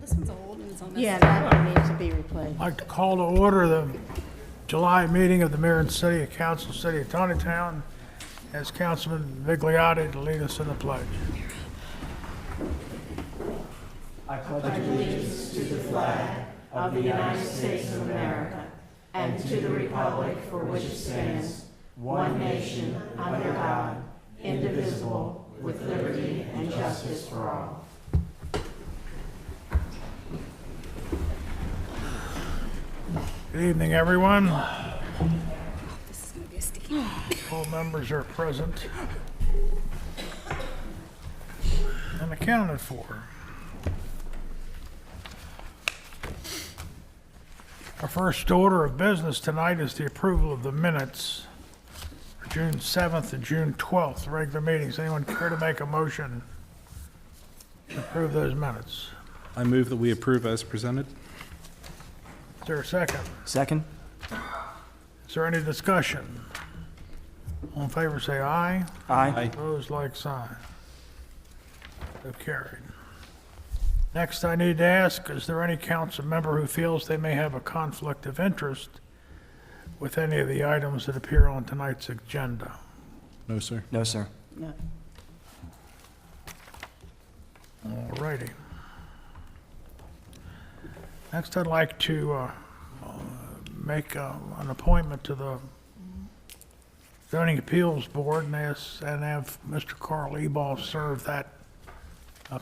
This one's old and it's on this. Yeah, that one needs to be replaced. I'd like to call to order the July meeting of the Mayor and City Council, City of Taneytown, as Councilman Vigliotti to lead us in the pledge. Of the United States of America and to the republic for which it stands, one nation, under God, indivisible, with liberty and justice for all. Good evening, everyone. This is gonna be a sticky. All members are present and accounted for. Our first order of business tonight is the approval of the minutes for June 7th and June 12th, regular meetings. Anyone care to make a motion to approve those minutes? I move that we approve as presented. Is there a second? Second? Is there any discussion? All in favor, say aye. Aye. Opposed, like sign. So carried. Next, I need to ask, is there any council member who feels they may have a conflict of interest with any of the items that appear on tonight's agenda? No, sir. No, sir. No. All righty. Next, I'd like to make an appointment to the Zoning Appeals Board and have Mr. Carl Ebal serve that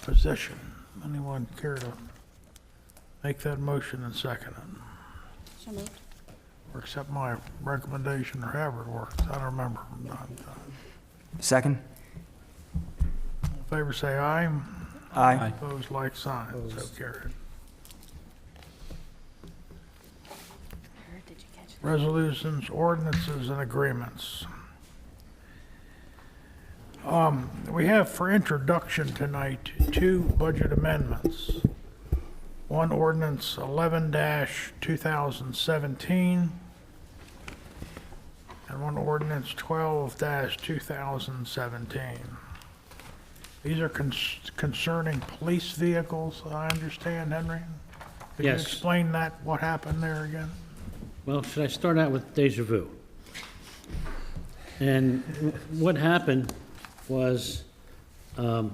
position. Anyone care to make that motion and second it? So moved. Or accept my recommendation, or however it works. I don't remember. Second? All in favor, say aye. Aye. Opposed, like sign. So carried. Where did you catch that? Resolutions, ordinances, and agreements. We have for introduction tonight two budget amendments. One ordinance 11-2017 and one ordinance 12-2017. These are concerning police vehicles, I understand, Henry? Could you Yes. explain that, what happened there again? Well, should I start out with deja vu? And what happened was the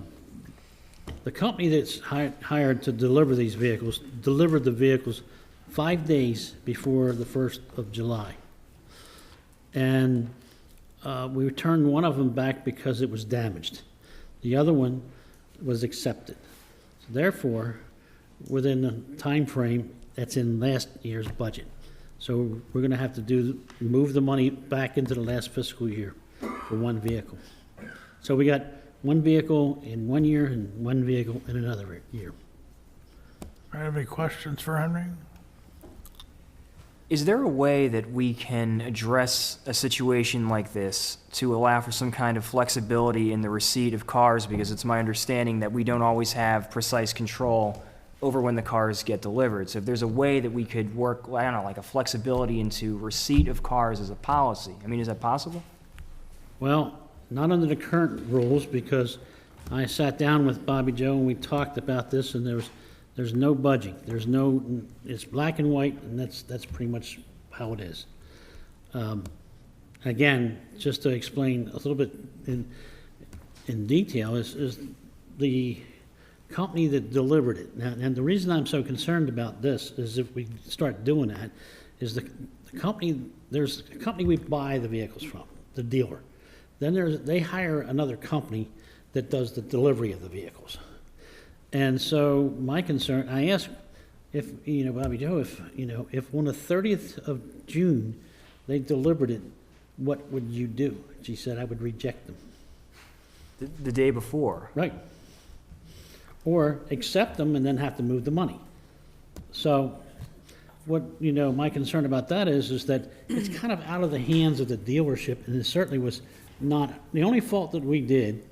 company that's hired to deliver these vehicles delivered the vehicles 5 days before the 1st of July. And we returned one of them back because it was damaged. The other one was accepted. So therefore, within the time frame that's in last year's budget. So we're going to have to move the money back into the last fiscal year for one vehicle. So we got one vehicle in 1 year and one vehicle in another year. Have any questions for Henry? Is there a way that we can address a situation like this to allow for some kind of flexibility in the receipt of cars? Because it's my understanding that we don't always have precise control over when the cars get delivered. So if there's a way that we could work, I don't know, like a flexibility into receipt of cars as a policy, I mean, is that possible? Well, not under the current rules, because I sat down with Bobby Joe and we talked about this, and there's no budging. It's black and white, and that's pretty much how it is. Again, just to explain a little bit in detail, is the company that delivered it. Now, and the reason I'm so concerned about this is if we start doing that, is the company, there's a company we buy the vehicles from, the dealer. Then they hire another company that does the delivery of the vehicles. And so my concern, I asked if, Bobby Joe, if on the 30th of June they delivered it, what would you do? She said, I would reject them. The day before? Right. Or accept them and then have to move the money. So what, my concern about that is that it's kind of out of the hands of the dealership, and it certainly was not, the only fault that we did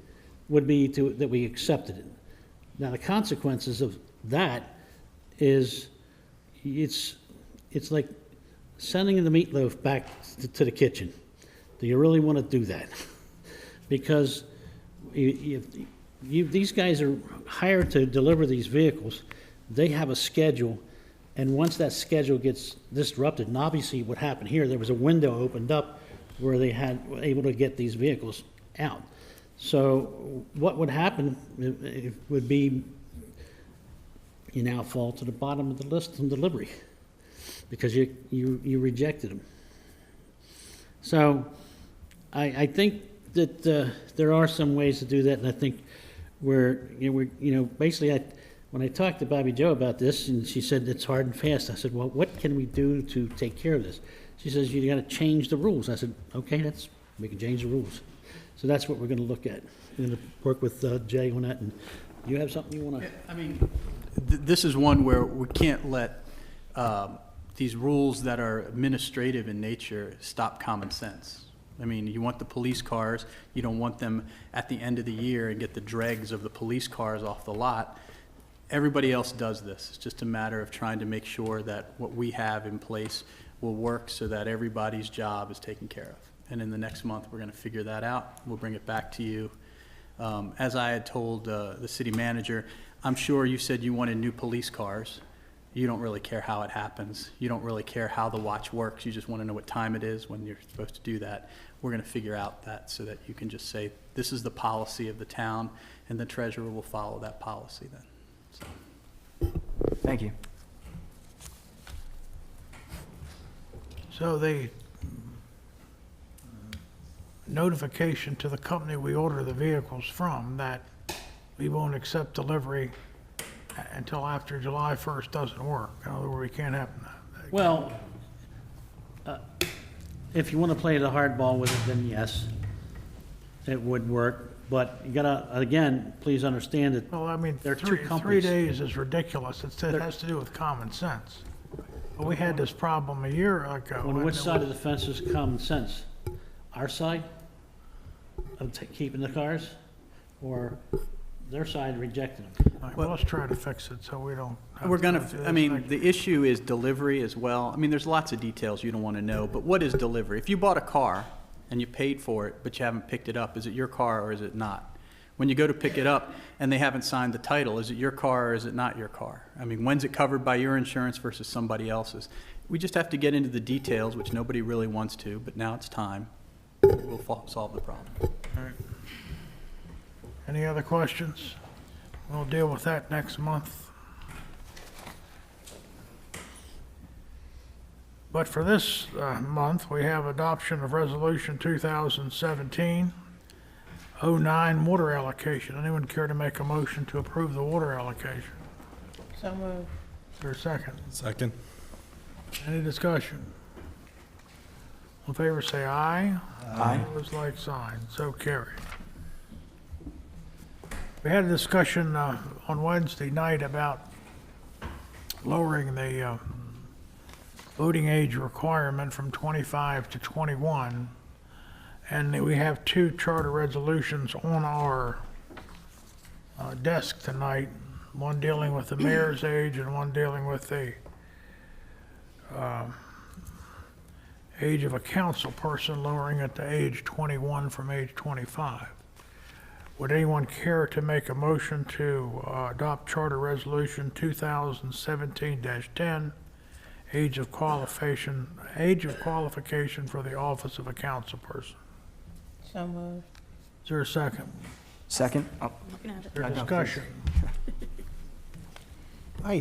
would be that we accepted it. Now, the consequences of that is it's like sending the meatloaf back to the kitchen. Do you really want to do that? Because these guys are hired to deliver these vehicles. they have a schedule, and once that schedule gets disrupted, and obviously what happened here, there was a window opened up where they were able to get these vehicles out. So what would happen it would be, you now fall to the bottom of the list on delivery because you rejected them. So I think that there are some ways to do that, and I think basically when I talked to Bobby Joe about this, and she said it's hard and fast, I said, well, what can we do to take care of this? She says, you got to change the rules. I said, okay, we can change the rules. So that's what we're going to look at. We're going to work with Jay on that. And you have something you want to? I mean, this is one where we can't let these rules that are administrative in nature stop common sense. I mean, you want the police cars, you don't want them at the end of the year and get the dregs of the police cars off the lot. Everybody else does this. It's just a matter of trying to make sure that what we have in place will work so that everybody's job is taken care of. And in the next month, we're going to figure that out. We'll bring it back to you. As I had told the city manager, I'm sure you said you wanted new police cars. You don't really care how it happens. You don't really care how the watch works. You just want to know what time it is when you're supposed to do that. We're going to figure out that so that you can just say, this is the policy of the town, and the treasurer will follow that policy then. So. Thank you. So the notification to the company we order the vehicles from that we won't accept delivery until after July 1st doesn't work. In other words, we can't have that. Well, if you want to play the hardball with it, then yes, it would work. But you gotta, again, please understand that Well, I mean, there are two three companies. days is ridiculous. It has to do with common sense. But we had this problem a year ago. On and which it side was- of the fence is common sense? Our side of keeping the cars, or their side rejecting them? All right, well, let's try to fix it so we don't. have We're to going go through to, I this mean, next- the issue is delivery as well. I mean, there's lots of details you don't want to know, but what is delivery? If you bought a car and you paid for it, but you haven't picked it up, is it your car or is it not? When you go to pick it up and they haven't signed the title, is it your car or is it not your car? I mean, when's it covered by your insurance versus somebody else's? We just have to get into the details, which nobody really wants to, but now it's time. We'll solve the problem. All right. Any other questions? We'll deal with that next month. But for this month, we have adoption of Resolution 2017-09 water allocation. Anyone care to make a motion to approve the water allocation? So moved. Is there a second? Second. Any discussion? All in favor, say aye. Aye. Opposed, like sign. So carried. We had a discussion on Wednesday night about lowering the voting age requirement from 25 to 21. And we have two charter resolutions on our desk tonight, one dealing with the mayor's age and one dealing with the age of a council person, lowering it to age 21 from age 25. Would anyone care to make a motion to adopt Charter Resolution 2017-10, age of qualification for the office of a council person? So moved. Is there a second? Second? Oh, Looking at it. Is there discussion? I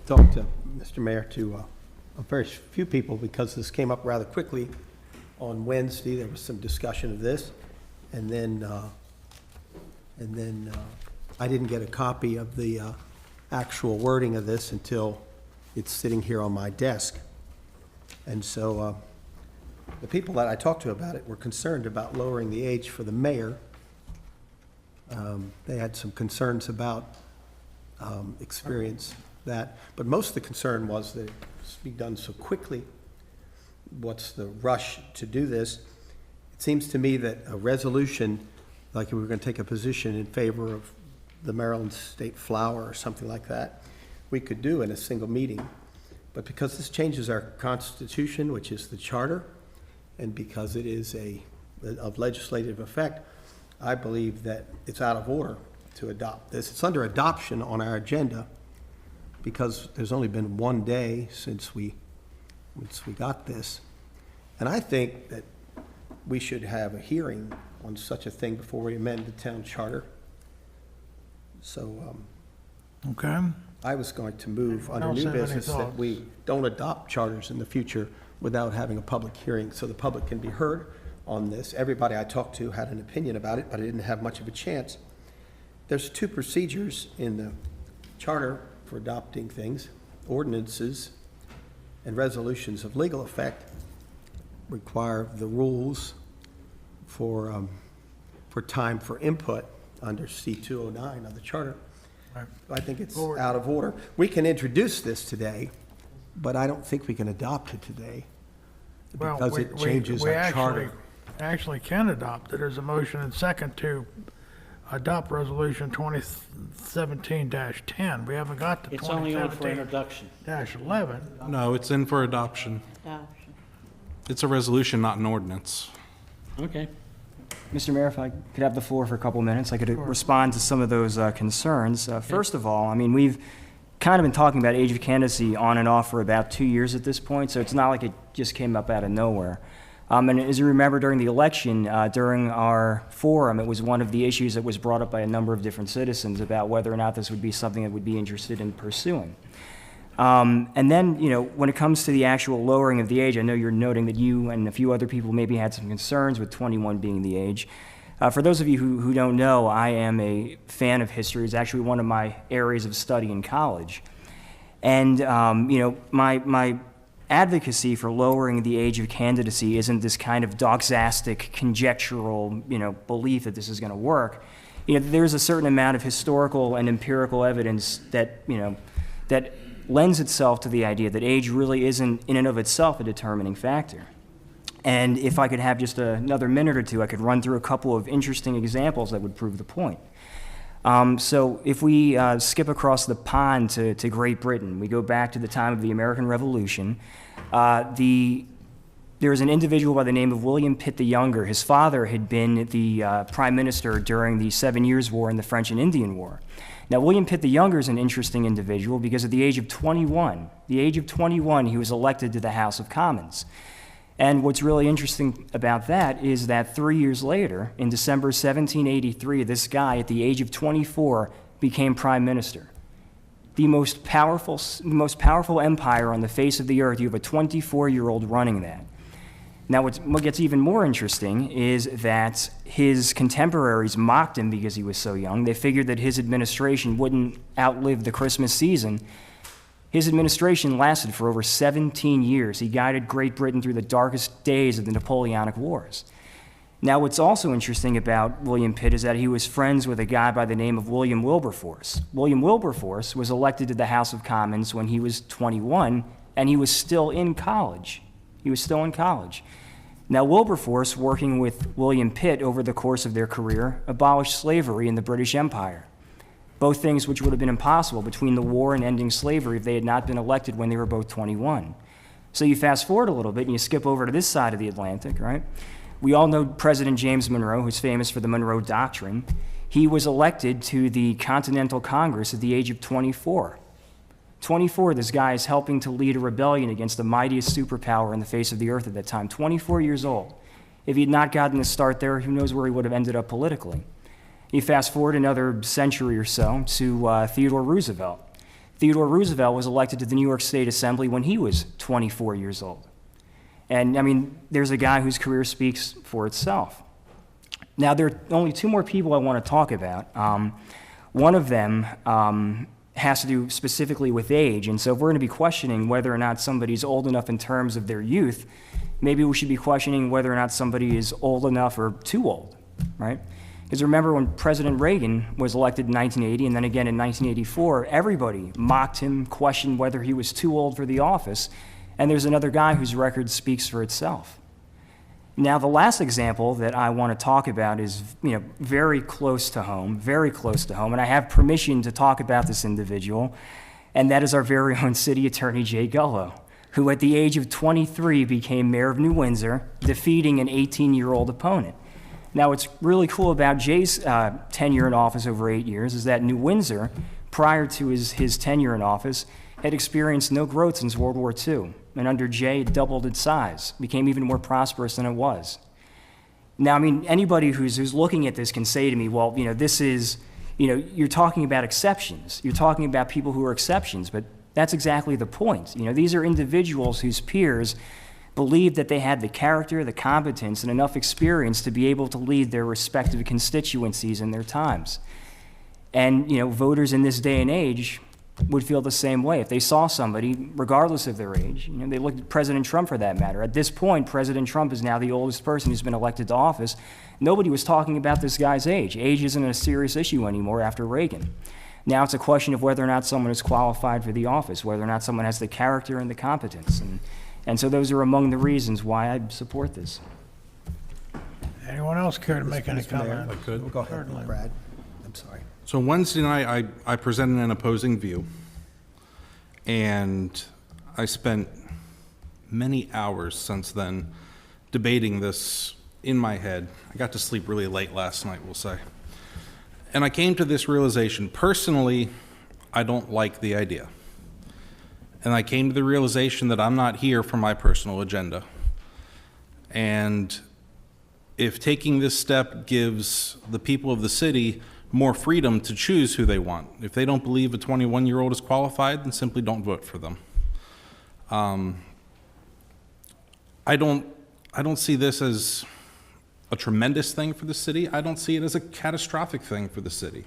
talked to Mr. Mayor to a very few people because this came up rather quickly on Wednesday. There was some discussion of this, and then I didn't get a copy of the actual wording of this until it's sitting here on my desk. And so the people that I talked to about it were concerned about lowering the age for the mayor. They had some concerns about experience that, but most of the concern was that it's be done so quickly. What's the rush to do this? It seems to me that a resolution, like if we were going to take a position in favor of the Maryland State Flower or something like that, we could do in a single meeting. But because this changes our Constitution, which is the charter, and because it is of legislative effect, I believe that it's out of order to adopt this. It's under adoption on our agenda, because there's only been one day since we got this. And I think that we should have a hearing on such a thing before we amend the town charter. So Okay? I was going to move under else new have any business that thoughts? we don't adopt charters in the future without having a public hearing, so the public can be heard on this. Everybody I talked to had an opinion about it, but I didn't have much of a chance. There's two procedures in the charter for adopting things: ordinances and resolutions of legal effect require the rules for time for input under C-209 of the charter. Right. I think it's out of order. We can introduce this today, but I don't think we can adopt it today Well, because it changes our charter. Actually can adopt it. There's a motion and second to adopt Resolution 2017-10. We haven't got the It's only on for 2017-11. introduction. No, it's in for adoption. It's a resolution, not an ordinance. Okay. Mr. Mayor, if I could have the floor for a couple minutes, I could respond to some of those concerns. First of all, I mean, we've kind of been talking about age of candidacy on and off for about 2 years at this point, so it's not like it just came up out of nowhere. And as you remember, during the election, during our forum, it was one of the issues that was brought up by a number of different citizens about whether or not this would be something that would be interested in pursuing. And then, you know, when it comes to the actual lowering of the age, I know you're noting that you and a few other people maybe had some concerns with 21 being the age. For those of you who don't know, I am a fan of history. It's actually one of my areas of study in college. And, you know, my advocacy for lowering the age of candidacy isn't this kind of doxastic, conjectural, you know, belief that this is going to work. You know, there's a certain amount of historical and empirical evidence that, you know, that lends itself to the idea that age really isn't in and of itself a determining factor. And if I could have just another minute or two, I could run through a couple of interesting examples that would prove the point. So if we skip across the pond to Great Britain, we go back to the time of the American Revolution, there's an individual by the name of William Pitt the Younger. His father had been the prime minister during the 7 Years' War and the French and Indian War. Now, William Pitt the Younger is an interesting individual because at the age of 21, he was elected to the House of Commons. And what's really interesting about that is that 3 years later, in December 1783, this guy at the age of 24 became prime minister. The most powerful empire on the face of the earth, you have a 24-year-old running that. Now, what gets even more interesting is that his contemporaries mocked him because he was so young. They figured that his administration wouldn't outlive the Christmas season. His administration lasted for over 17 years. He guided Great Britain through the darkest days of the Napoleonic Wars. Now, what's also interesting about William Pitt is that he was friends with a guy by the name of William Wilberforce. William Wilberforce was elected to the House of Commons when he was 21, and he was still in college. Now, Wilberforce, working with William Pitt over the course of their career, abolished slavery in the British Empire. Both things which would have been impossible between the war and ending slavery if they had not been elected when they were both 21. So you fast forward a little bit and you skip over to this side of the Atlantic, right? We all know President James Monroe, who's famous for the Monroe Doctrine. He was elected to the Continental Congress at the age of 24. 24, this guy is helping to lead a rebellion against the mightiest superpower in the face of the earth at that time, 24 years old. If he had not gotten a start there, who knows where he would have ended up politically. You fast forward another century or so to Theodore Roosevelt. Theodore Roosevelt was elected to the New York State Assembly when he was 24 years old. And, I mean, there's a guy whose career speaks for itself. Now, there are only two more people I want to talk about. One of them has to do specifically with age, and so if we're going to be questioning whether or not somebody's old enough in terms of their youth, maybe we should be questioning whether or not somebody is old enough or too old, right? Because remember when President Reagan was elected in 1980 and then again in 1984, everybody mocked him, questioned whether he was too old for the office, and there's another guy whose record speaks for itself. Now, the last example that I want to talk about is, very close to home, and I have permission to talk about this individual, and that is our very own City Attorney Jay Gullo, who at the age of 23 became mayor of New Windsor, defeating an 18-year-old opponent. Now, what's really cool about Jay's tenure in office over 8 years is that New Windsor prior to his tenure in office, had experienced no growth since World War II. And under Jay, it doubled its size, became even more prosperous than it was. Now, I mean, anybody who's looking at this can say to me, well, this is, you're talking about exceptions. You're talking about people who are exceptions, but that's exactly the point. These are individuals whose peers believed that they had the character, the competence, and enough experience to be able to lead their respective constituencies in their times. And, voters in this day and age would feel the same way. If they saw somebody, regardless of their age, they looked at President Trump for that matter. At this point, President Trump is now the oldest person who's been elected to office. Nobody was talking about this guy's age. Age isn't a serious issue anymore after Reagan. Now it's a question of whether or not someone is qualified for the office, whether or not someone has the character and the competence. And so those are among the reasons why I support this. Anyone else care to make any Mr. Mayor? comment? I could. Go ahead, Certainly. Brad. I'm sorry. So Wednesday night, I presented an opposing view, and I spent many hours since then debating this in my head. I got to sleep really late last night, we'll say. And I came to this realization. Personally, I don't like the idea. And I came to the realization that I'm not here for my personal agenda. And if taking this step gives the people of the city more freedom to choose who they want, if they don't believe a 21-year-old is qualified, then simply don't vote for them. I don't see this as a tremendous thing for the city. I don't see it as a catastrophic thing for the city.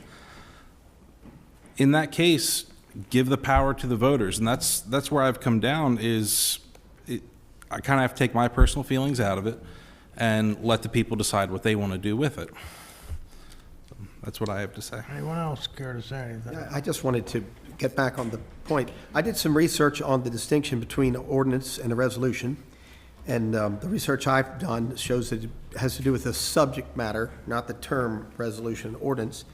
In that case, give the power to the voters, and that's where I've come down. I kind of have to take my personal feelings out of it and let the people decide what they want to do with it. So that's what I have to say. Anyone else care to say anything? Yeah, I just wanted to get back on the point. I did some research on the distinction between an ordinance and a resolution, and the research I've done shows that it has to do with the subject matter, not the term resolution ordinance.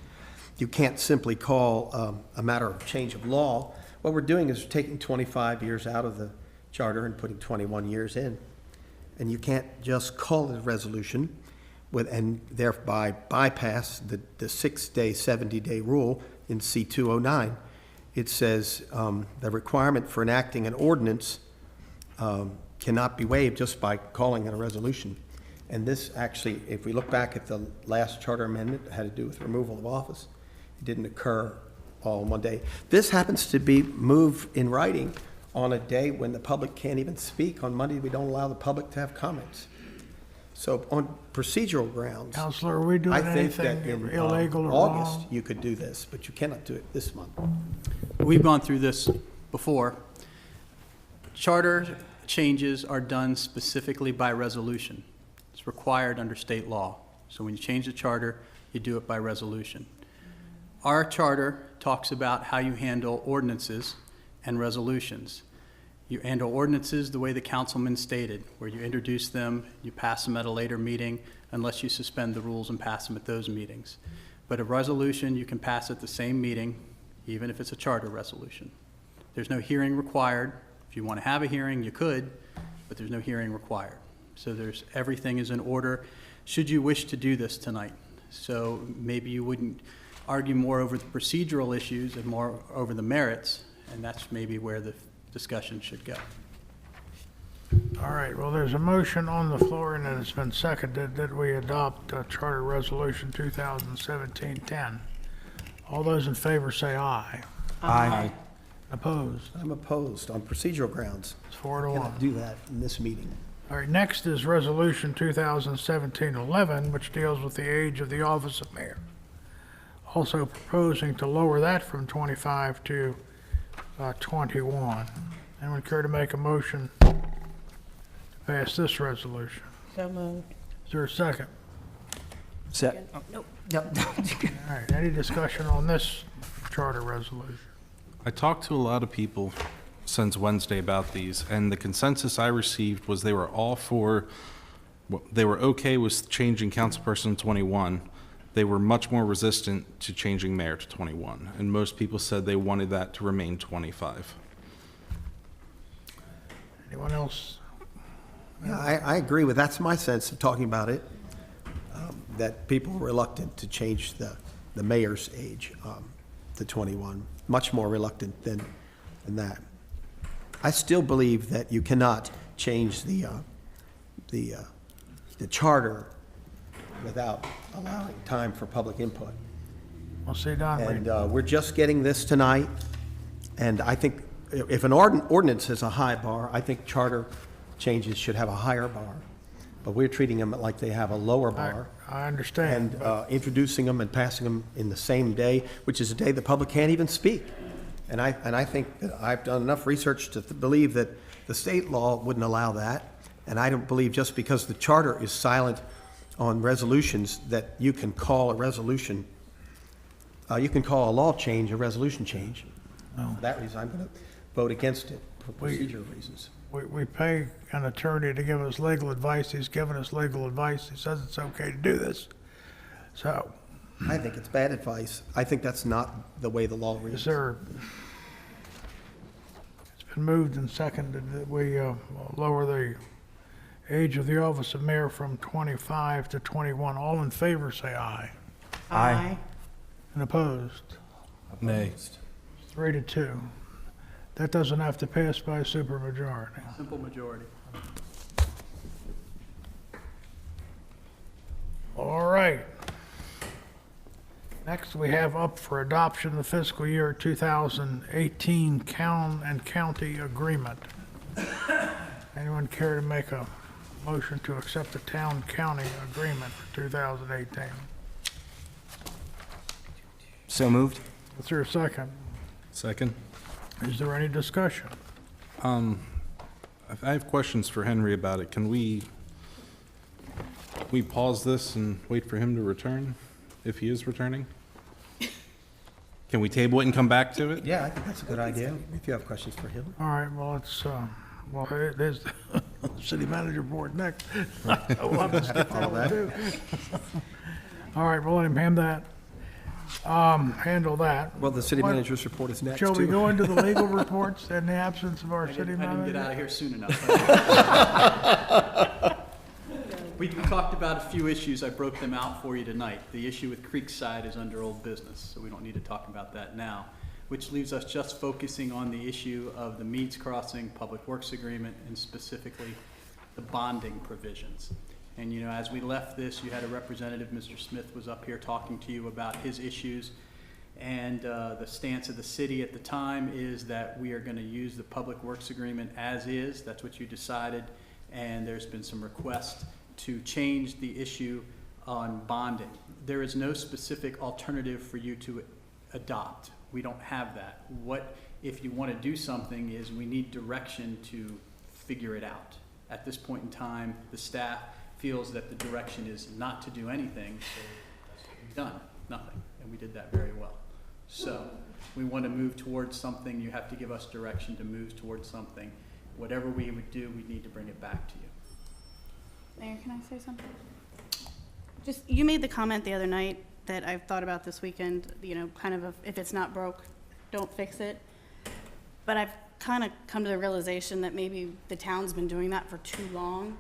You can't simply call a matter of change of law. What we're doing is taking 25 years out of the charter and putting 21 years in. And you can't just call it a resolution and thereby bypass the 6-day, 70-day rule in C209. It says the requirement for enacting an ordinance cannot be waived just by calling it a resolution. And this actually, if we look back at the last charter amendment, it had to do with removal of office. It didn't occur all in one day. This happens to be moved in writing on a day when the public can't even speak. On Monday, we don't allow the public to have comments. So on procedural grounds, Counselor, are we doing I think anything that in illegal or August, wrong? you could do this, but you cannot do it this month. We've gone through this before. Charter changes are done specifically by resolution. It's required under state law. So when you change the charter, you do it by resolution. Our charter talks about how you handle ordinances and resolutions. You handle ordinances the way the councilman stated, where you introduce them, you pass them at a later meeting, unless you suspend the rules and pass them at those meetings. But a resolution, you can pass at the same meeting, even if it's a charter resolution. There's no hearing required. If you want to have a hearing, you could, but there's no hearing required. So everything is in order, should you wish to do this tonight. So maybe you wouldn't argue more over the procedural issues and more over the merits, and that's maybe where the discussion should go. All right, well, there's a motion on the floor, and it has been seconded that we adopt Charter Resolution 2017-10. All those in favor say aye. Aye. Opposed? I'm opposed on procedural grounds. It's 4 to 1. Cannot do that in this meeting. All right, next is Resolution 2017-11, which deals with the age of the office of mayor. Also proposing to lower that from 25 to 21. Anyone care to make a motion to pass this resolution? So moved. Is there a second? Nope. All right, any discussion on this charter resolution? I talked to a lot of people since Wednesday about these, and the consensus I received was they were all for, they were okay with changing councilperson to 21. They were much more resistant to changing mayor to 21, and most people said they wanted that to remain 25. Anyone else? Yeah, I agree with, that's my sense of talking about it, that people are reluctant to change the mayor's age. to 21, much more reluctant than that. I still believe that you cannot change the charter without allowing time for public input. Well, see, Don, And we're just getting this tonight, and I think if an ordinance has a high bar, I think charter changes should have a higher bar. But we're treating them like they have a lower bar. I understand. And introducing them and passing them in the same day, which is a day the public can't even speak. And I think that I've done enough research to believe that the state law wouldn't allow that. And I don't believe just because the charter is silent on resolutions that you can call a resolution, you can call a law change a resolution change. For that reason, I'm going to vote against it for procedural reasons. We pay an attorney to give us legal advice. He's given us legal advice. He says it's okay to do this. So, I think it's bad advice. I think that's not the way the law reads. is there, it's been moved and seconded that we lower the age of the office of mayor from 25 to 21. All in favor, say aye. Aye. And opposed? Nay. 3-2. That doesn't have to pass by a supermajority. Simple majority. All right. Next, we have up for adoption the fiscal year 2018 town and county agreement. Anyone care to make a motion to accept the town-county agreement for 2018? So moved. Is there a second? Second. Is there any discussion? I have questions for Henry about it. Can we pause this and wait for him to return, if he is returning? Can we table it and come back to it? Yeah, I think that's a good idea, if you have questions for him. All right, well, it's, there's the city manager board next. We'll have to skip that one too. All right, we'll let him handle that. Well, the city What- manager's report is next, Shall we too. go into the legal reports in the absence of our I city didn't get out manager? of here soon enough. We talked about a few issues. I broke them out for you tonight. The issue with Creekside is under old business, so we don't need to talk about that now, which leaves us just focusing on the issue of the Meads Crossing Public Works Agreement and specifically the bonding provisions. And, you know, as we left this, you had a representative, Mr. Smith, was up here talking to you about his issues. And the stance of the city at the time is that we are going to use the Public Works Agreement as is. That's what you decided. And there's been some requests to change the issue on bonding. There is no specific alternative for you to adopt. We don't have that. What, if you want to do something, is we need direction to figure it out. At this point in time, the staff feels that the direction is not to do anything, so that's what we've done, nothing, and we did that very well. So we want to move towards something. You have to give us direction to move towards something. Whatever we would do, we need to bring it back to you. Mayor, can I say something? Just, you made the comment the other night that I've thought about this weekend, you know, kind of if it's not broke, don't fix it. But I've kind of come to the realization that maybe the town's been doing that for too long.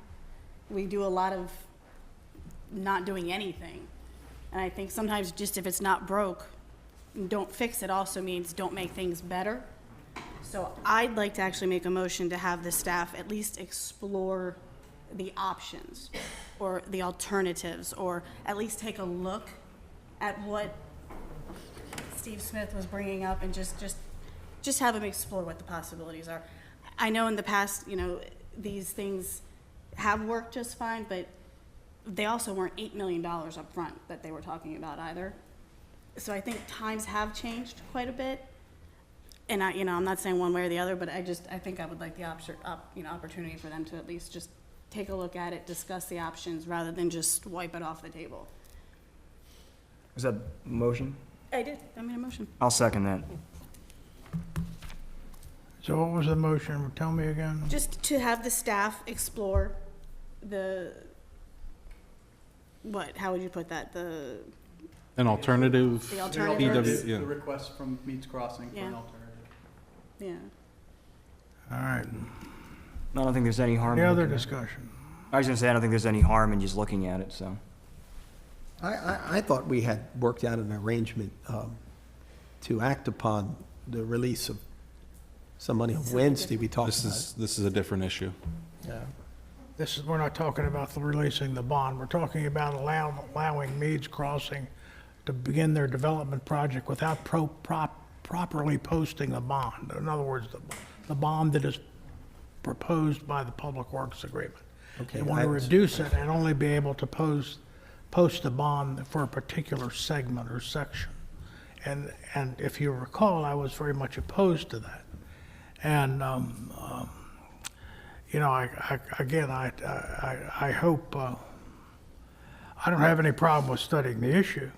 We do a lot of not doing anything. And I think sometimes just if it's not broke, don't fix it also means don't make things better. So I'd like to actually make a motion to have the staff at least explore the options or the alternatives, or at least take a look at what Steve Smith was bringing up and just have him explore what the possibilities are. I know in the past, you know, these things have worked just fine, but they also weren't $8 million up front that they were talking about either. So I think times have changed quite a bit. And I'm not saying one way or the other, but I think I would like the opportunity for them to at least just take a look at it, discuss the options, rather than just wipe it off the table. Was that motion? I did. I made a motion. I'll second that. So what was the motion? Tell me again. Just to have the staff explore how would you put that? An alternative? The alternative. yeah. The request from Meads Crossing for an Yeah. alternative. Yeah. All right. I don't think there's any harm. Any in other looking at it. discussion? I was gonna say, I don't think there's any harm in just looking at it, so. I thought we had worked out an arrangement to act upon the release of some money on Wednesday we talked about. This is a different issue. Yeah. We're not talking about the releasing the bond. We're talking about allowing Meads Crossing to begin their development project without properly posting the bond. In other words, the bond that is proposed by the Public Works Agreement. Okay, They want to reduce it and only be able to post the bond for a particular segment or section. And if you recall, I was very much opposed to that. And, you know, I hope, I don't have any problem with studying the issue,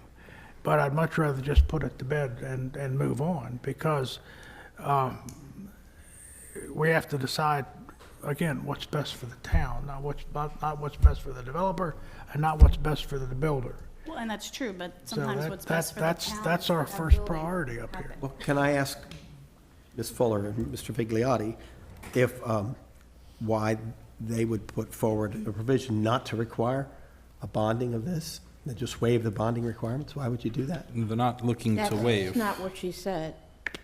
but I'd much rather just put it to bed and move on, because we have to decide, again, what's best for the town, not what's best for the developer, and not what's best for the builder. Well, and that's true, but So sometimes what's best for the town. that's our is to have first building priority up here. happen. Well, can I ask Ms. Fuller and Mr. Vigliotti if, why they would put forward a provision not to require a bonding of this? They just waive the bonding requirements? Why would you do that? They're not looking to waive. That's not what she said.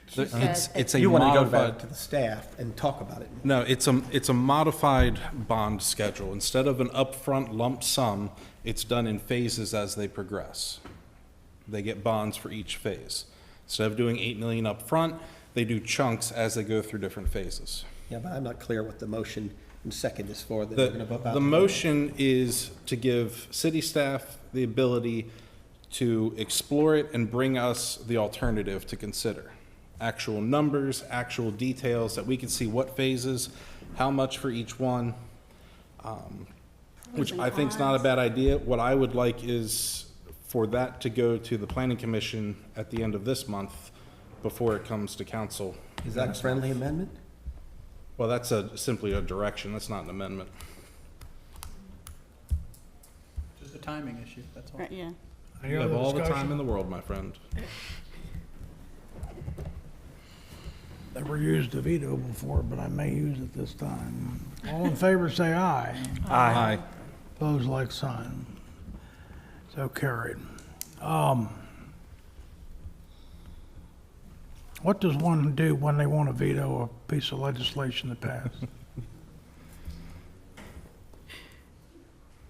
She It's said, a You want to go modified. back to the staff and talk about it. No, it's a modified bond schedule. Instead of an upfront lump sum, it's done in phases as they progress. They get bonds for each phase. Instead of doing 8 million upfront, they do chunks as they go through different phases. Yeah, but I'm not clear what the motion and second is for. That they're gonna vote about. The motion is to give city staff the ability to explore it and bring us the alternative to consider. Actual numbers, actual details, that we can see what phases, how much for each one, which I think is not a bad idea. What I would like is for that to go to the planning commission at the end of this month before it comes to council. Is that a friendly amendment? Well, that's simply a direction, that's not an amendment. Just a timing issue, that's all. Right, yeah. Any You have other all the discussion? time in the world, my friend. Never used a veto before, but I may use it this time. All in favor, say aye. Aye. Opposed, like sign. So carried. What does one do when they want to veto a piece of legislation that passed?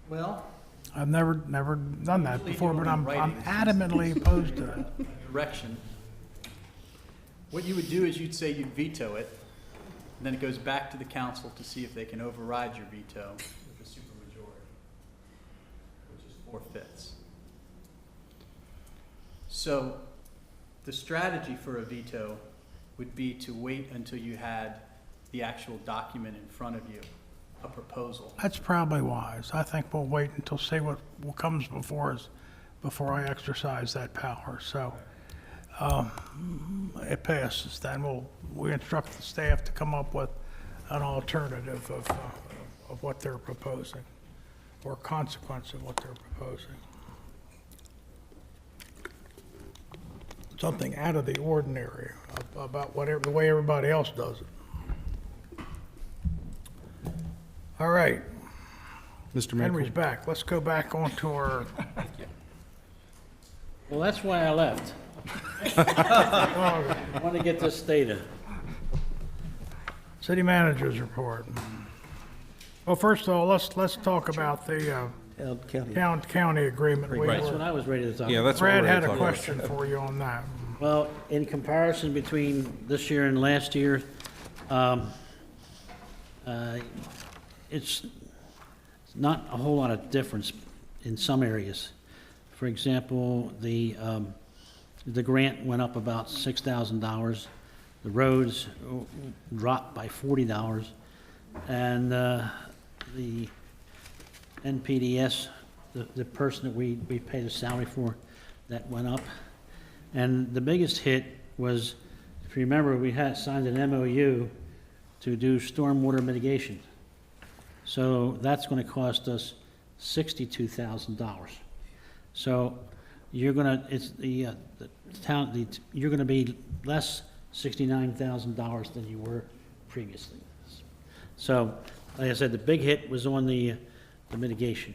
Well, I've never done that Usually before, you but don't I'm write it. adamantly opposed to that. direction. What you would do is you'd say you'd veto it, and then it goes back to the council to see if they can override your veto with a supermajority, which is 4/5. So the strategy for a veto would be to wait until you had the actual document in front of you, a proposal. That's probably wise. I think we'll wait until see what comes before us before I exercise that power. So it passes, then we instruct the staff to come up with an alternative of what they're proposing, or consequence of what they're proposing. Something out of the ordinary about the way everybody else does it. All right, Mr. Henry's Mayor, back. Let's go back onto our, Well, that's why I left. I want to get this data. city manager's report. Well, first of all, let's talk about the county agreement. That's what I was ready to talk yeah, about. that's what we're Brad ready had to a talk about. question for you on that. Well, in comparison between this year and last year, it's not a whole lot of difference in some areas. For example, the grant went up about $6,000. The roads dropped by $40, and the NPDS, the person that we paid a salary for, that went up. And the biggest hit was, if you remember, we had signed an MOU to do stormwater mitigation. So that's going to cost us $62,000. So you're going to, it's the town, you're going to be less $69,000 than you were previously. So, like I said, the big hit was on the mitigation.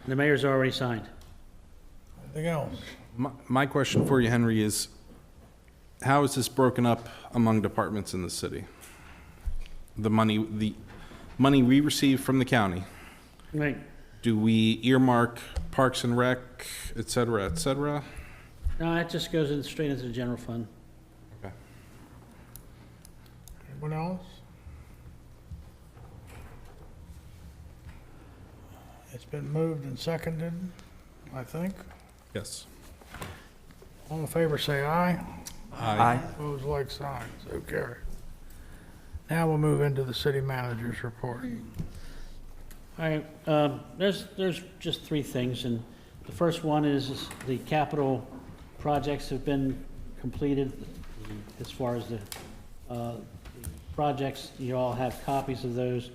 The mayor's already signed. Anything else? My question for you, Henry, is how is this broken up among departments in the city? The money we receive from the county, Right. do we earmark Parks and Rec, et cetera, et cetera? No, it just goes in straight into the general fund. Okay. Anyone else? It's been moved and seconded, I think. Yes. All in favor, say aye. Aye. Opposed, like sign. So carried. Now we'll move into the city manager's report. All right, there's just three things, and the first one is the capital projects have been completed. As far as the projects, you all have copies of those.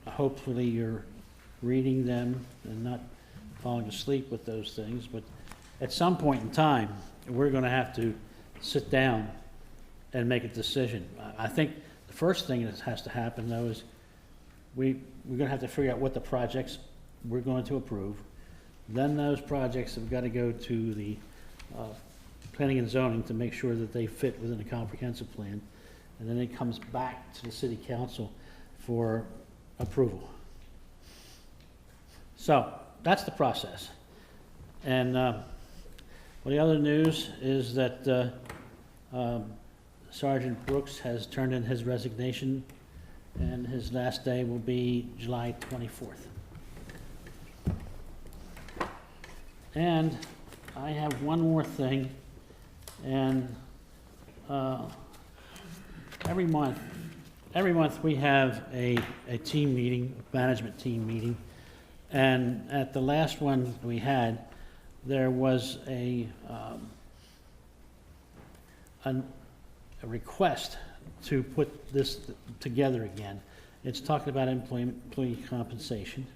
Hopefully you're reading them and not falling asleep with those things, but at some point in time, we're gonna have to sit down and make a decision. I think the first thing that has to happen, though, is we're gonna have to figure out what the projects we're going to approve. Then those projects have got to go to the planning and zoning to make sure that they fit within a comprehensive plan. And then it comes back to the city council for approval. So that's the process. And well, the other news is that Sergeant Brooks has turned in his resignation, and his last day will be July 24th. And I have one more thing, and every month we have a team meeting, management team meeting, and at the last one we had, there was a request to put this together again. It's talking about employee compensation,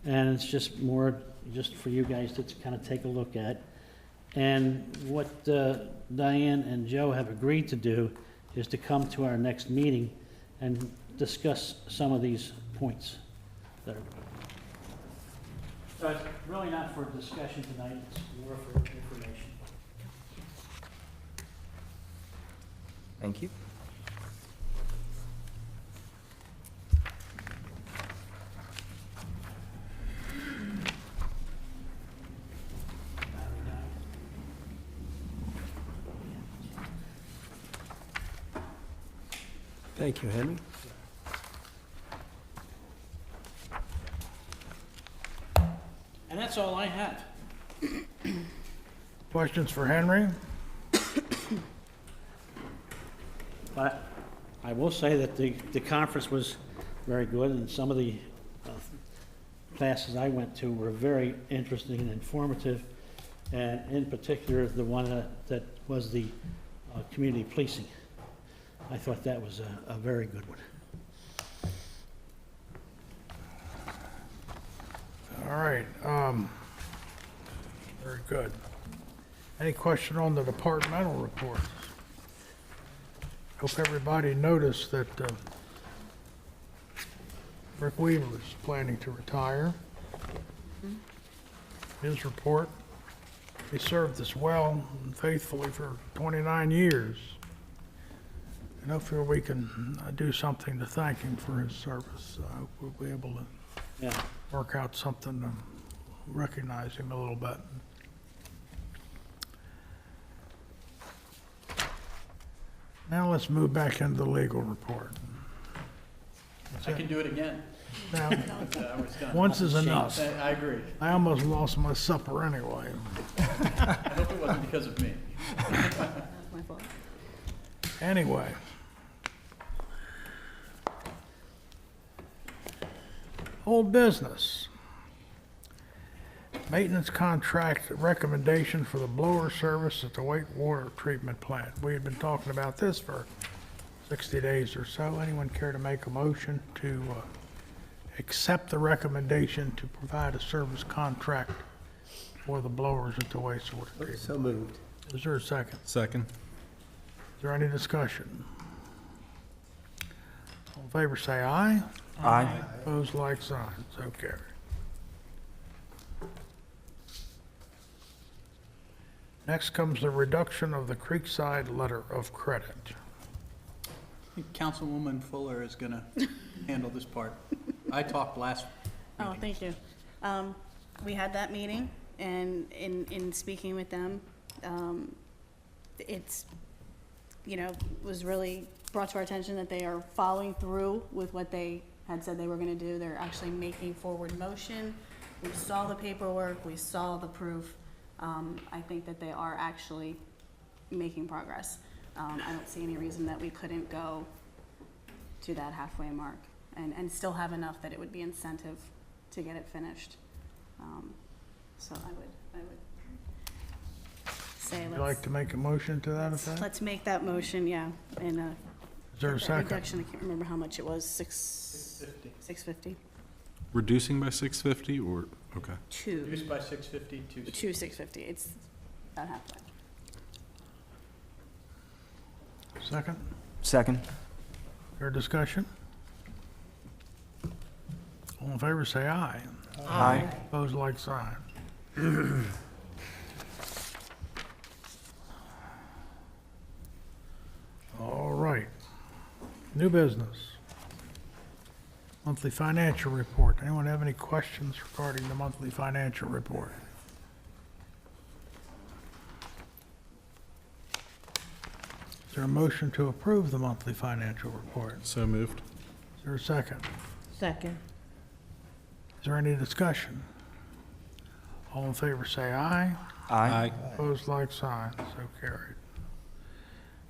and it's just more just for you guys to kind of take a look at. And what Diane and Joe have agreed to do is to come to our next meeting and discuss some of these points. So it's really not for discussion tonight, it's more for information. Thank you. Thank you, Henry. And that's all I have. Questions for Henry? But I will say that the conference was very good, and some of the classes I went to were very interesting and informative, and in particular, the one that was the community policing. I thought that was a very good one. All right, very good. Any question on the departmental reports? Hope everybody noticed that Rick Weaver is planning to retire. His report, he served us well and faithfully for 29 years. And hopefully we can do something to thank him for his service. I hope we'll be able to Yeah. work out something to recognize him a little bit. Now let's move back into the legal report. I can do it again. Now, I was done. once is enough. I agree. I almost lost my supper anyway. I hope it wasn't because of me. That's my fault. Anyway. Old business. Maintenance contract recommendation for the blower service at the wastewater treatment plant. We had been talking about this for 60 days or so. Anyone care to make a motion to accept the recommendation to provide a service contract for the blowers at the wastewater treatment? So moved. Is there a second? Second. Is there any discussion? All in favor, say aye. Aye. Opposed, like sign. So carried. Next comes the reduction of the Creekside letter of credit. I think Councilwoman Fuller is going to handle this part. I talked last Oh, meeting. thank you. We had that meeting, and in speaking with them, it's, was really brought to our attention that they are following through with what they had said they were gonna do. They're actually making forward motion. We saw the paperwork, we saw the proof. I think that they are actually making progress. I don't see any reason that we couldn't go to that halfway mark and still have enough that it would be incentive to get it finished. So I would say Would you like to make a motion to that effect? let's make that motion, yeah, and, Is there a that second? reduction, I can't remember how much it was, $650. Reducing by 650 or, okay. Reduced by 650 to. Two $650, it's about halfway. Second? Second. Is there a discussion? All in favor, say aye. Aye. Opposed, like sign. All right. New business. Monthly financial report. Anyone have any questions regarding the monthly financial report? Is there a motion to approve the monthly financial report? So moved. Is there a second? Second. Is there any discussion? All in favor say aye. Aye. Opposed, like sign, so carried.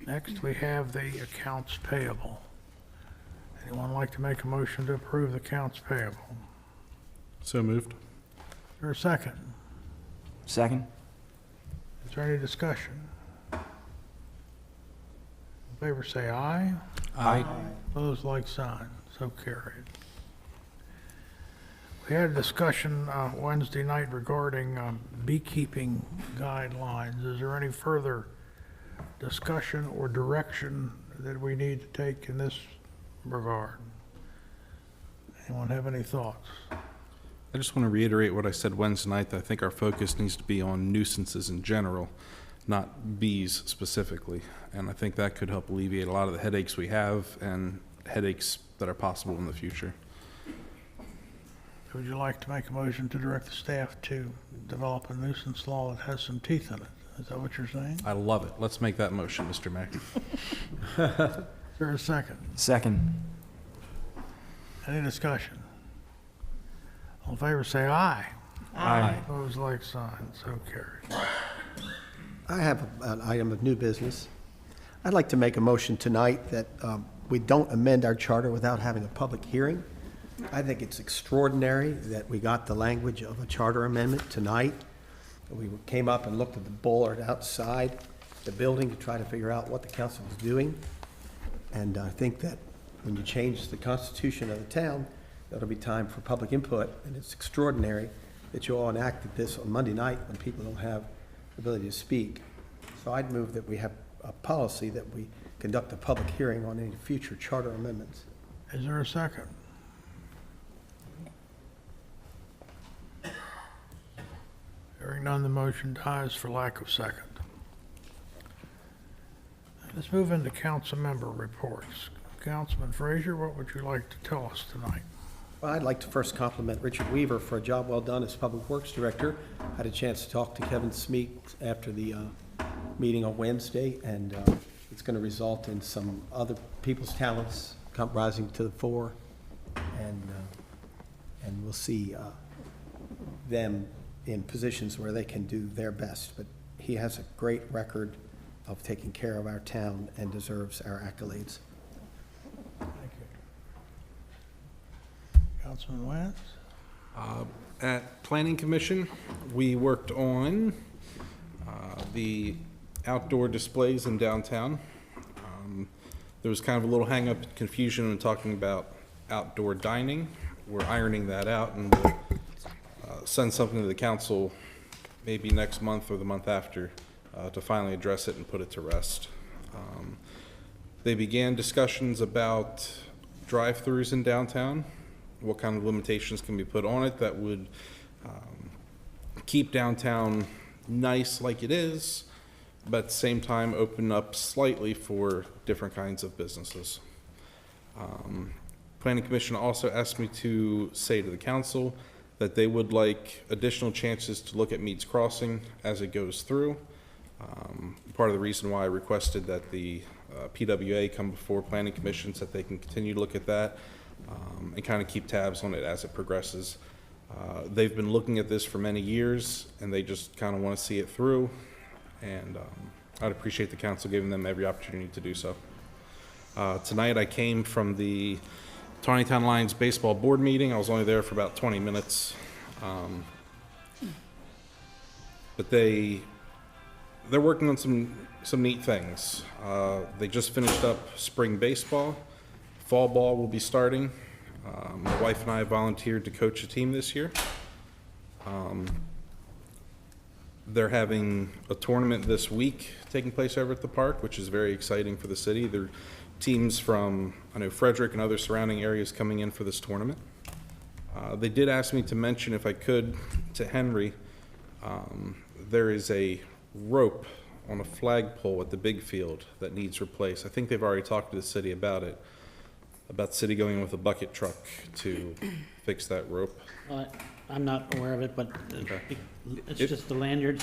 Next, we have the accounts payable. Anyone like to make a motion to approve the accounts payable? So moved. Is there a second? Second. Is there any discussion? All in favor say aye. Aye. Opposed, like sign, so carried. We had a discussion Wednesday night regarding beekeeping guidelines. Is there any further discussion or direction that we need to take in this regard? Anyone have any thoughts? I just want to reiterate what I said Wednesday night, that I think our focus needs to be on nuisances in general, not bees specifically. And I think that could help alleviate a lot of the headaches we have and headaches that are possible in the future. Would you like to make a motion to direct the staff to develop a nuisance law that has some teeth in it? Is that what you're saying? I love it. Let's make that motion, Mr. Mayor. Is there a second? Second. Any discussion? All in favor say aye. Aye. Opposed, like sign, so carried. I have an item of new business. I'd like to make a motion tonight that we don't amend our charter without having a public hearing. I think it's extraordinary that we got the language of a charter amendment tonight. We came up and looked at the bollard outside the building to try to figure out what the council was doing. And I think that when you change the constitution of the town, that'll be time for public input. And it's extraordinary that you all enacted this on Monday night when people don't have the ability to speak. So I'd move that we have a policy that we conduct a public hearing on any future charter amendments. Is there a second? Hearing none, the motion dies for lack of second. Let's move into council member reports. Councilman Frazier, what would you like to tell us tonight? Well, I'd like to first compliment Richard Weaver for a job well done as Public Works Director. I had a chance to talk to Kevin Smeek after the meeting on Wednesday, and it's going to result in some other people's talents rising to the fore, and we'll see them in positions where they can do their best. But he has a great record of taking care of our town and deserves our accolades. Thank you. Councilman Wentz? At Planning Commission, we worked on the outdoor displays in downtown. There was kind of a little hang-up and confusion in talking about outdoor dining. We're ironing that out, and we'll send something to the council maybe next month or the month after to finally address it and put it to rest. They began discussions about drive-throughs in downtown, what kind of limitations can be put on it that would keep downtown nice like it is, but at the same time, open up slightly for different kinds of businesses. Planning Commission also asked me to say to the council that they would like additional chances to look at Meads Crossing as it goes through. Part of the reason why I requested that the PWA come before Planning Commission so that they can continue to look at that and kind of keep tabs on it as it progresses. They've been looking at this for many years, and they just kind of want to see it through, and I'd appreciate the council giving them every opportunity to do so. Tonight I came from the Taneytown Lions baseball board meeting. I was only there for about 20 minutes. But they're working on some neat things. They just finished up spring baseball. Fall ball will be starting. My wife and I volunteered to coach a team this year. They're having a tournament this week taking place over at the park, which is very exciting for the city. There are teams from, I know, Frederick and other surrounding areas coming in for this tournament. They did ask me to mention, if I could, to Henry, there is a rope on a flagpole at the big field that needs replaced. I think they've already talked to the city about it, about the city going in with a bucket truck to fix that rope. I'm not aware of it, but Okay. it's just the lanyard.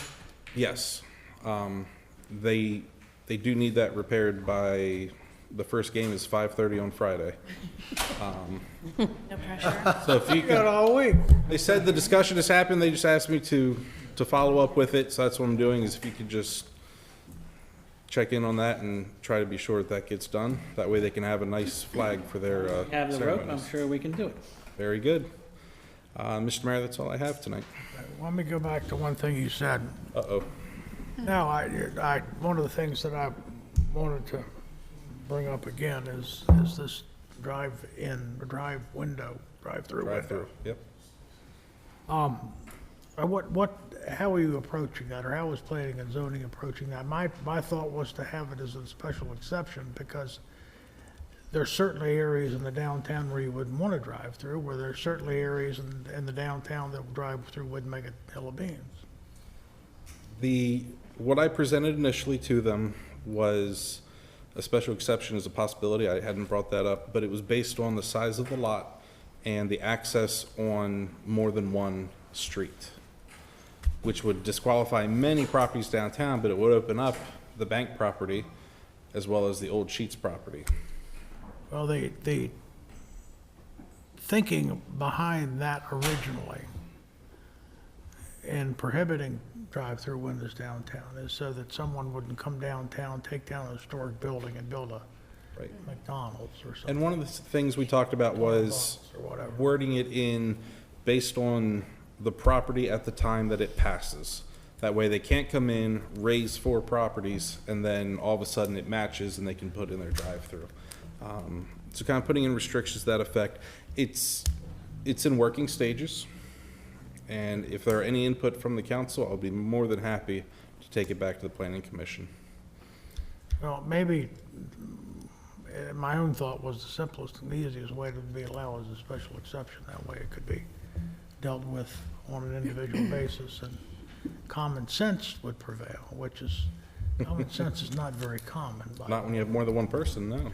Yes. They do need that repaired by, the first game is 5:30 on Friday. No pressure. So if you Got could, all week. they said the discussion has happened, they just asked me to follow up with it, so that's what I'm doing, is if you could just check in on that and try to be sure that gets done. That way they can have a nice flag for their Have the rope, I'm ceremonies. sure we can do it. Very good. Mr. Mayor, that's all I have tonight. Let me go back to one thing you said. Uh-oh. No, one of the things that I wanted to bring up again is this drive-through window. Drive-through, yep. How are you approaching that, or how is planning and zoning approaching that? My thought was to have it as a special exception, because there's certainly areas in the downtown where you wouldn't want to drive through, where there's certainly areas in the downtown that drive through wouldn't make a hill of beans. What I presented initially to them was a special exception as a possibility. I hadn't brought that up, but it was based on the size of the lot and the access on more than one street, which would disqualify many properties downtown, but it would open up the bank property as well as the old Sheets property. Well, the thinking behind that originally in prohibiting drive-through windows downtown is so that someone wouldn't come downtown, take down a historic building and build a Right. McDonald's or something. And one of the things we talked about was Or whatever. wording it in based on the property at the time that it passes. That way they can't come in, raise 4 properties, and then all of a sudden it matches and they can put in their drive-through. So kind of putting in restrictions to that effect. It's in working stages. And if there are any input from the council, I'll be more than happy to take it back to the planning commission. Well, maybe, my own thought was the simplest and the easiest way to be allowed as a special exception. That way it could be dealt with on an individual basis, and common sense would prevail, which is, common sense is not very common. Not when you have more than one person, no.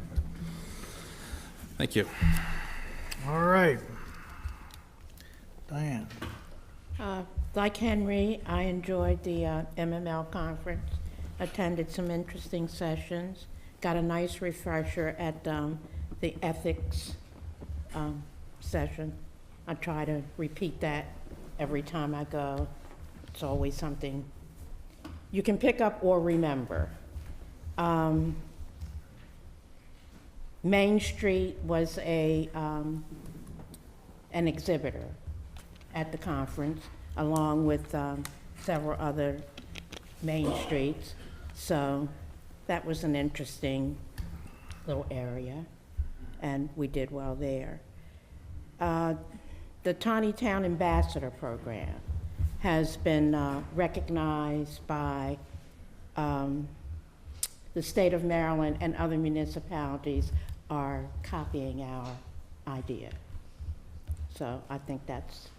Thank you. All right. Diane? Like Henry, I enjoyed the MML conference, attended some interesting sessions, got a nice refresher at the ethics session. I try to repeat that every time I go. It's always something you can pick up or remember. Main Street was an exhibitor at the conference, along with several other main streets. So that was an interesting little area, and we did well there. The Taneytown Ambassador Program has been recognized by the state of Maryland, and other municipalities are copying our idea. So I think that's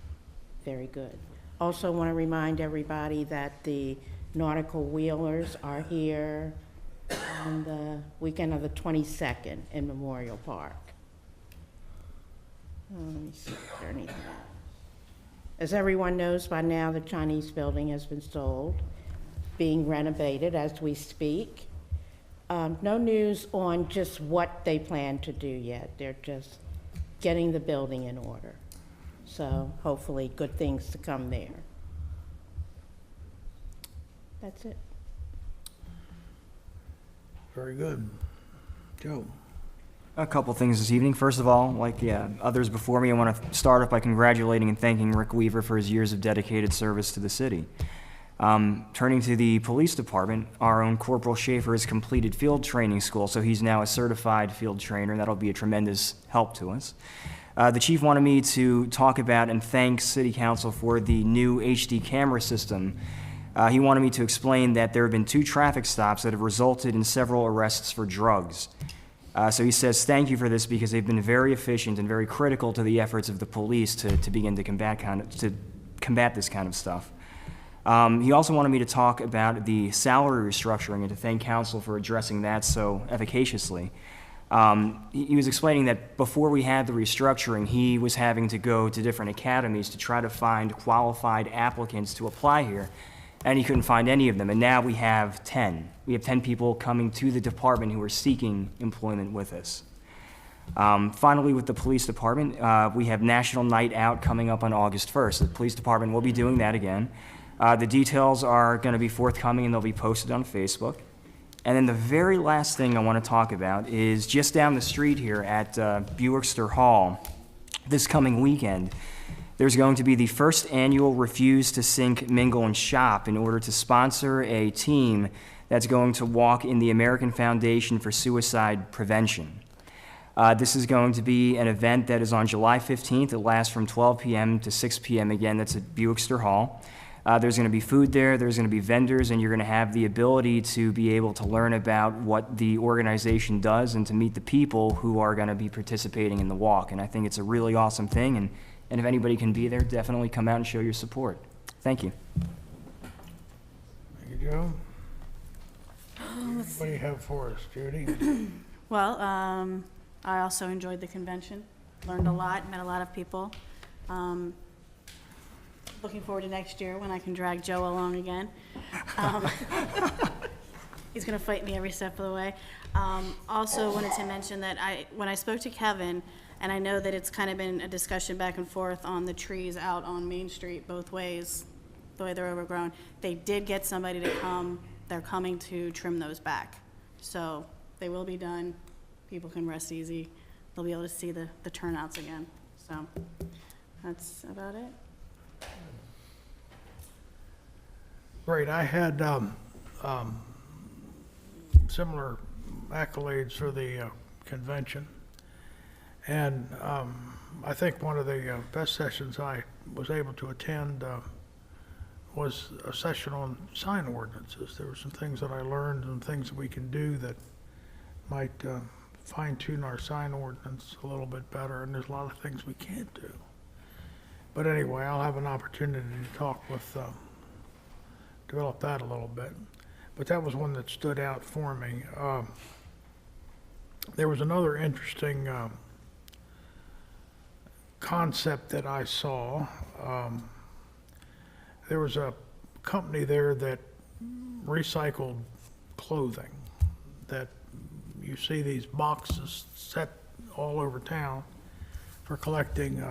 very good. Also want to remind everybody that the nautical wheelers are here on the weekend of the 22nd in Memorial Park. Let me see, is there anything else? As everyone knows by now, the Chinese building has been sold, being renovated as we speak. No news on just what they plan to do yet. They're just getting the building in order. So hopefully good things to come there. That's it. Very good. Joe? A couple things this evening. First of all, like others before me, I want to start off by congratulating and thanking Rick Weaver for his years of dedicated service to the city. Turning to the police department, our own Corporal Schaefer has completed field training school, so he's now a certified field trainer. That'll be a tremendous help to us. The chief wanted me to talk about and thank City Council for the new HD camera system. He wanted me to explain that there have been 2 traffic stops that have resulted in several arrests for drugs. So he says, thank you for this because they've been very efficient and very critical to the efforts of the police to begin to combat this kind of stuff. He also wanted me to talk about the salary restructuring and to thank council for addressing that so efficaciously. He was explaining that before we had the restructuring, he was having to go to different academies to try to find qualified applicants to apply here, and he couldn't find any of them. And now we have 10. We have 10 people coming to the department who are seeking employment with us. Finally, with the police department, we have National Night Out coming up on August 1st. The police department will be doing that again. The details are going to be forthcoming and they'll be posted on Facebook. And then the very last thing I want to talk about is just down the street here at Buickster Hall this coming weekend. There's going to be the first annual Refuse to Sink, Mingle, and Shop in order to sponsor a team that's going to walk in the American Foundation for Suicide Prevention. This is going to be an event that is on July 15th. It lasts from 12 p.m. to 6 p.m. Again, that's at Buickster Hall. There's going to be food there, there's going to be vendors, and you're going to have the ability to be able to learn about what the organization does and to meet the people who are going to be participating in the walk. And I think it's a really awesome thing, and if anybody can be there, definitely come out and show your support. Thank you. Thank you, Joe. What do you have for us, Judy? Well, I also enjoyed the convention, learned a lot, met a lot of people. Looking forward to next year when I can drag Joe along again. He's gonna fight me every step of the way. Also wanted to mention that when I spoke to Kevin, and I know that it's kind of been a discussion back and forth on the trees out on Main Street both ways, the way they're overgrown. They did get somebody to come, they're coming to trim those back. So they will be done, people can rest easy, they'll be able to see the turnouts again. So that's about it. Great, I had similar accolades for the convention. And I think one of the best sessions I was able to attend was a session on sign ordinances. There were some things that I learned and things that we can do that might fine-tune our sign ordinance a little bit better, and there's a lot of things we can't do. But anyway, I'll have an opportunity to talk with, develop that a little bit. But that was one that stood out for me. There was another interesting concept that I saw. There was a company there that recycled clothing, that you see these boxes set all over town for collecting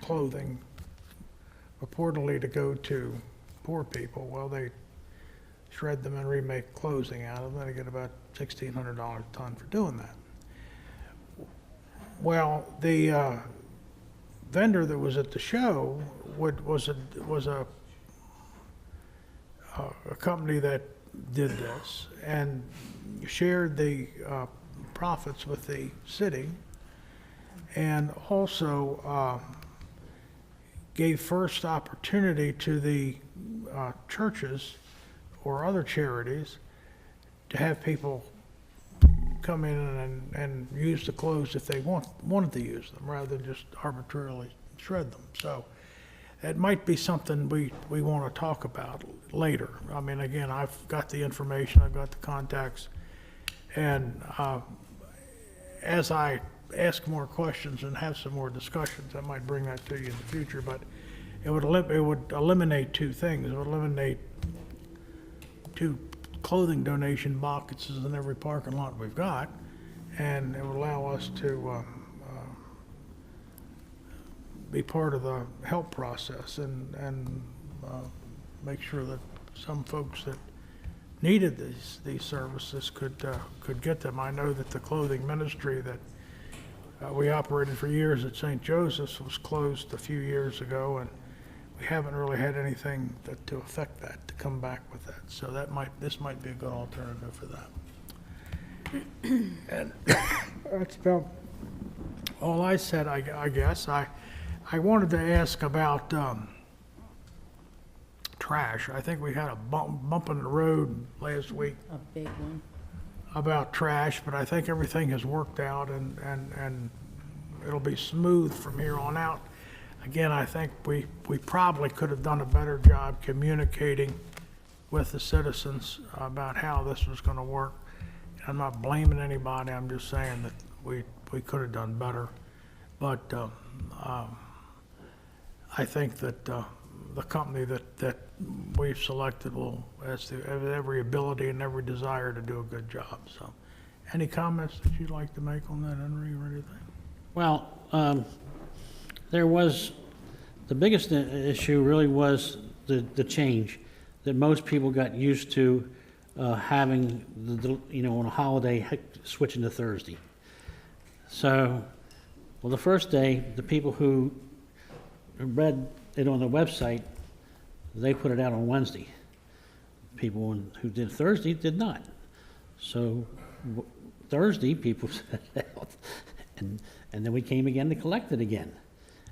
clothing purportedly to go to poor people. Well, they shred them and remake clothing out of them. They get about $1,600 a ton for doing that. Well, the vendor that was at the show was a company that did this and shared the profits with the city, and also gave first opportunity to the churches or other charities to have people come in and use the clothes if they wanted to use them, rather than just arbitrarily shred them. So it might be something we want to talk about later. I mean, again, I've got the information, I've got the contacts, and as I ask more questions and have some more discussions, I might bring that to you in the future, but it would eliminate two things. It would eliminate 2 clothing donation boxes in every parking lot we've got, and it would allow us to be part of the help process and make sure that some folks that needed these services could get them. I know that the clothing ministry that we operated for years at St. Joseph's was closed a few years ago, and we haven't really had anything to affect that, to come back with that. So this might be a good alternative for that. And that's about all I said, I guess. I wanted to ask about trash. I think we had a bump in the road last week A big one. about trash, but I think everything has worked out and it'll be smooth from here on out. Again, I think we probably could have done a better job communicating with the citizens about how this was going to work. I'm not blaming anybody, I'm just saying that we could have done better. But I think that the company that we've selected has every ability and every desire to do a good job. So, any comments that you'd like to make on that, Henry, or anything? Well, there was, the biggest issue really was the change, that most people got used to having, on a holiday, switching to Thursday. So, well, the first day, the people who read it on the website, they put it out on Wednesday. People who did Thursday did not. So Thursday, people set it out, and then we came again to collect it again.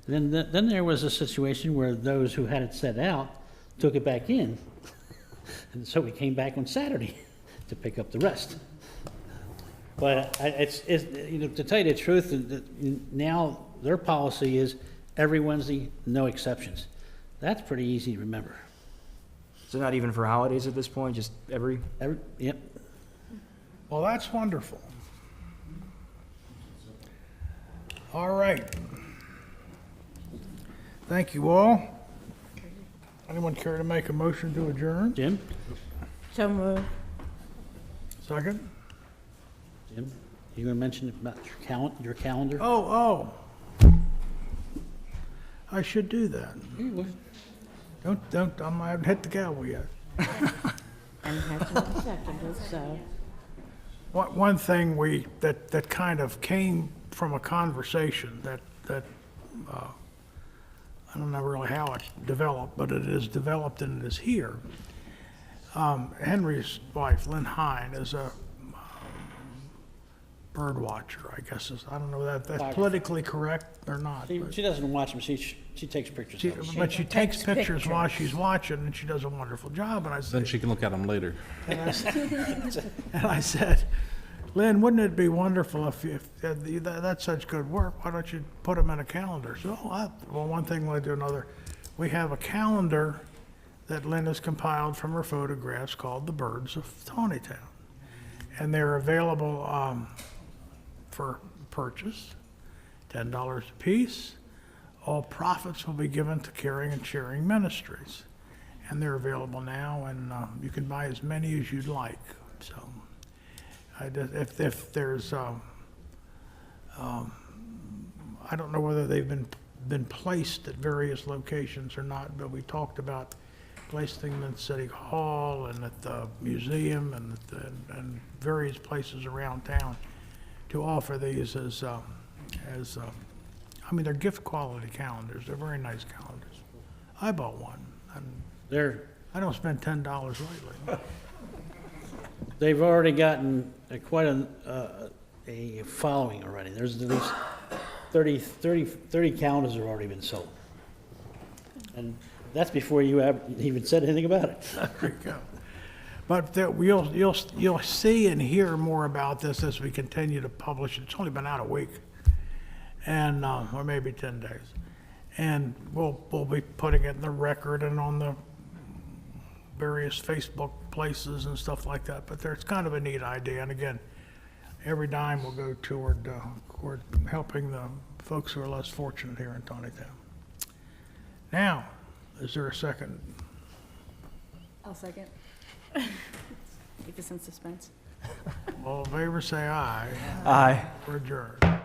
And then there was a situation where those who had it set out took it back in, and so we came back on Saturday to pick up the rest. But it's to tell you the truth, now their policy is every Wednesday, no exceptions. That's pretty easy to remember. So not even for holidays at this point, just every? Yep. Well, that's wonderful. All right. Thank you all. Anyone care to make a motion to adjourn? Jim? So moved. Second? Jim, you gonna mention about your calendar? Oh. I should do that. Don't, I haven't hit the gavel yet. And has been seconded, so. One thing that kind of came from a conversation that I don't know really how it developed, but it is developed and it is here. Henry's wife, Lynn Hine, is a bird watcher, I guess. I don't know if that's politically correct or not. She doesn't watch them, she takes pictures of them. But she takes pictures while she's watching, and she does a wonderful job. And I said, Then she can look at them later. and I said, Lynn, wouldn't it be wonderful if that's such good work? Why don't you put them in a calendar? So, well, one thing led to another. We have a calendar that Lynn has compiled from her photographs called The Birds of Taneytown. And they're available for purchase, $10 a piece. All profits will be given to Caring and Sharing Ministries. And they're available now, and you can buy as many as you'd like. So, if there's, I don't know whether they've been placed at various locations or not, but we talked about placing them at City Hall and at the museum and various places around town to offer these as I mean, they're gift quality calendars. They're very nice calendars. I bought one. I don't spend $10 lately. They've already gotten quite a following already. There's at least 30 calendars have already been sold. And that's before you even said anything about it. There you go. But you'll see and hear more about this as we continue to publish. It's only been out a week, and or maybe 10 days. And we'll be putting it in the record and on the various Facebook places and stuff like that. But there's kind of a neat idea. And again, every dime will go toward helping the folks who are less fortunate here in Taneytown. Now, is there a second? I'll second. Keep us in suspense. All in favor, say aye. Aye. We're adjourned.